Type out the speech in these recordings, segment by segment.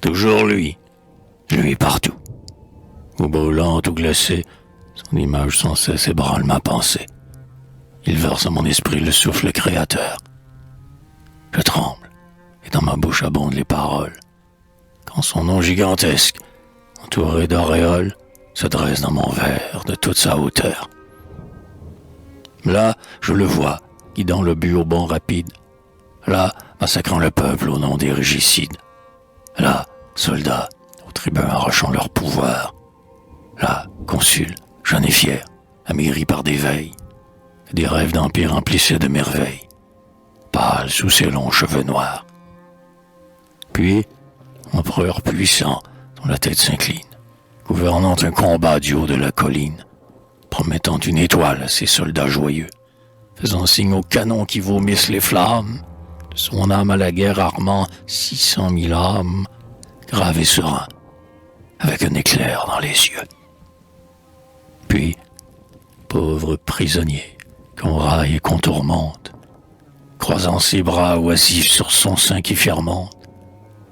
Toujours lui. Lui partout. Ou brûlant ou glacé, son image sans cesse ébranle ma pensée. Il verse à mon esprit le souffle créateur. Je tremble, et dans ma bouche abondent les paroles. Quand son nom gigantesque, entouré d'auréoles, se dresse dans mon verre de toute sa hauteur. Là, je le vois, guidant le but au bond rapide. Là, massacrant le peuple au nom des régicides. Là, soldats, aux tribuns arrachant leur pouvoir. Là, consul, jeune et fier, amaigri par des veilles. Des rêves d'empire emplissaient de merveilles. Pâle sous ses longs cheveux noirs. Puis, empereur puissant, dont la tête s'incline, gouvernant un combat du haut de la colline, promettant une étoile à ses soldats joyeux, faisant signe aux canons qui vomissent les flammes, de son âme à la guerre armant 600 000 âmes, grave et serein, avec un éclair dans les yeux. Puis, pauvre prisonnier, qu'on raille et qu'on tourmente, croisant ses bras oisifs sur son sein qui fermente,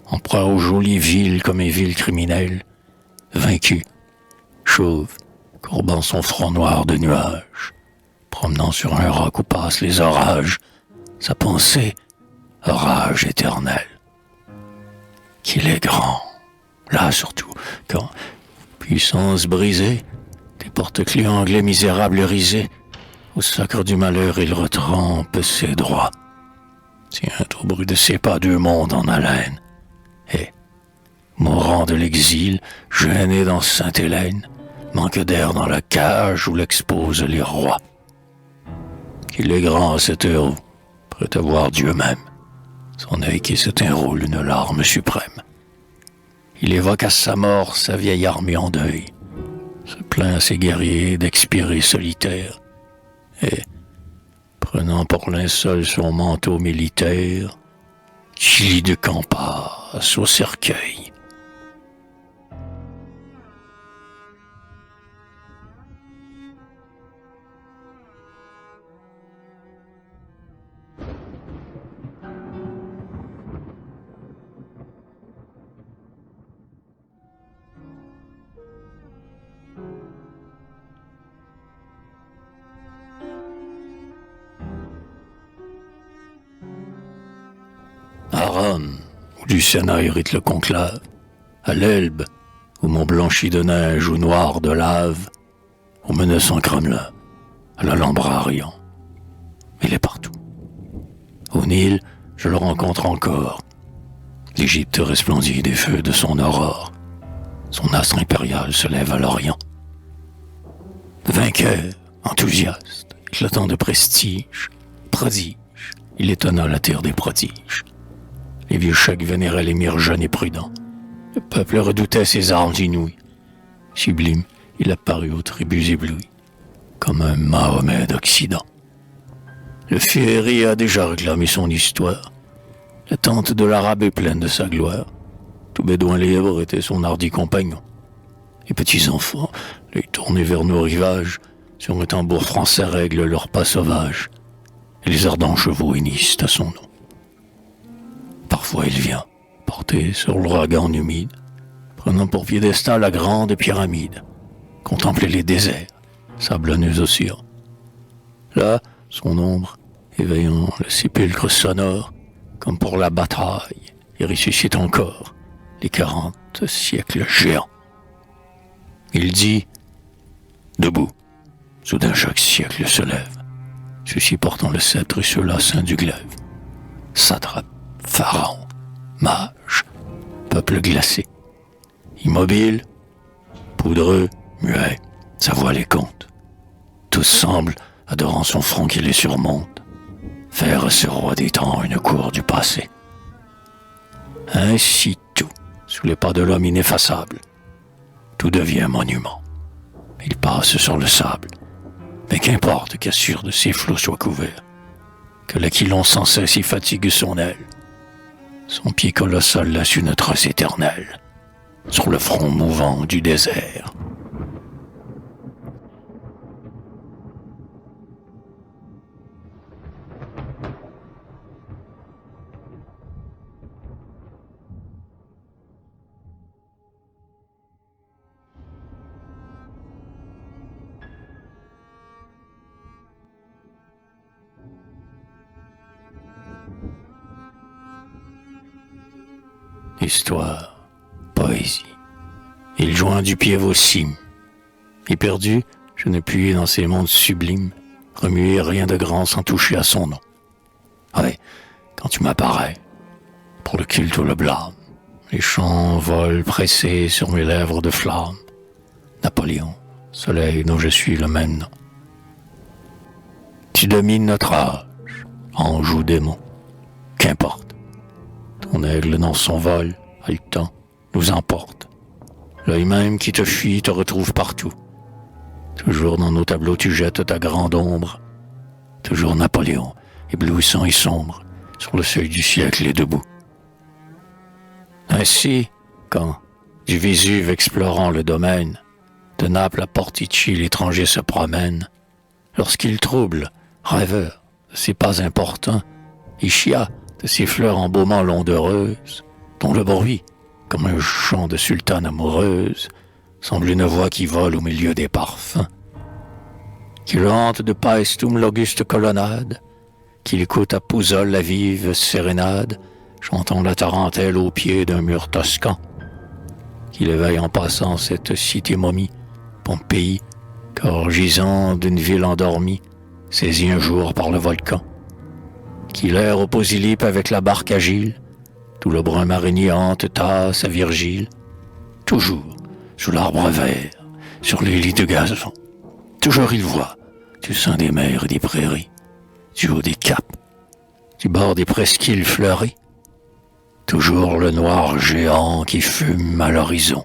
en proie aux jolies villes comme un vil criminel, vaincu, chauve, courbant son front noir de nuages, promenant sur un roc où passent les orages, sa pensée, orage éternel. Qu'il est grand, là surtout, quand, puissance brisée, des porte-clés anglais misérables risés, au sacre du malheur il retrempe ses droits. Tient au bruit de ses pas deux mondes en haleine, et, mourant de l'exil, gêné dans Sainte-Hélène, manque d'air dans la cage où l'exposent les rois. Qu'il est grand cet héros, prêt à voir Dieu même, son œil qui se enroule une larme suprême. Il évoque à sa mort sa vieille armée en deuil, se plaint à ses guerriers d'expirer solitaire, et, prenant pour linceul son manteau militaire, Chili de camp passe au cercueil. À Rome, où du Sénat hérite le conclave, à l'Elbe, où Mont blanchi de neige ou noir de lave, au menaçant Kremlin, à l'Alhambra riant. Il est partout. Au Nil, je le rencontre encore. L'Égypte resplendit des feux de son aurore. Son astre impérial se lève à l'Orient. Vainqueur, enthousiaste, éclatant de prestige, prodige, il étonna la terre des prodiges. Les vieux chèques vénéraient l'émir jeune et prudent. Le peuple redoutait ses armes inouïes. Sublime, il apparut aux tribus éblouies, comme un Mahomet d'Occident. Le Féerie a déjà réclamé son histoire. La tente de l'Arabe est pleine de sa gloire. Tout bédouin libre était son hardi compagnon. Les petits enfants, l'œil tourné vers nos rivages, sur un tambour français règlent leurs pas sauvages. Et les ardents chevaux hennissent à son nom. Parfois il vient, porté sur l'ouragan humide, prenant pour piédestal la grande pyramide, contempler les déserts, sablonneux océans. Là, son ombre, éveillant le sépulcre sonore, comme pour la bataille, et ressuscite encore les 40 siècles géants. Il dit, debout, soudain chaque siècle se lève, ceux-ci portant le sceptre et ceux-là sein du glaive. Satrape, pharaon, mage, peuple glacé, immobile, poudreux, muet, sa voix les compte. Tous semblent, adorant son front qui les surmonte, faire à ce roi des temps une cour du passé. Ainsi tout, sous les pas de l'homme ineffaçable, tout devient monument. Il passe sur le sable, mais qu'importe qu'assure de ses flots soit couvert, que l'aquilon sans cesse y fatigue son aile. Son pied colossal laisse une trace éternelle sur le front mouvant du désert. histoire, poésie. Il joint du pied vos cimes. Éperdu, je ne puis dans ces mondes sublimes remuer rien de grand sans toucher à son nom. Ouais, quand tu m'apparais, pour le culte ou le blâme, les chants volent pressés sur mes lèvres de flamme. Napoléon, soleil dont je suis le même nom. Tu domines notre âge, ange ou démon, qu'importe. Ton aigle dans son vol, haletant, nous emporte. L'œil même qui te fuit te retrouve partout. Toujours dans nos tableaux tu jettes ta grande ombre. Toujours Napoléon, éblouissant et sombre, sur le seuil du siècle est debout. Ainsi, quand, du Vésuve explorant le domaine, de Naples à Portici l'étranger se promène, lorsqu'il trouble, rêveur, de ses pas importants, Ischia, de ses fleurs embaumant l'onde heureuse, dont le bruit, comme un chant de sultane amoureuse, semble une voix qui vole au milieu des parfums, qu'il hante de Paestum l'auguste colonnade, qu'il écoute à Pouzol la vive sérénade, chantant la tarentelle au pied d'un mur toscan, qu'il éveille en passant cette cité momie, Pompéi, corps gisant d'une ville endormie, saisie un jour par le volcan, qu'il erre au Posillipe avec la barque agile, d'où le brun marinier hante Tasse à Virgile, toujours sous l'arbre vert, sur les lits de gazon, toujours il voit, du sein des mers et des prairies, du haut des caps, du bord des presqu'îles fleuries, toujours le noir géant qui fume à l'horizon.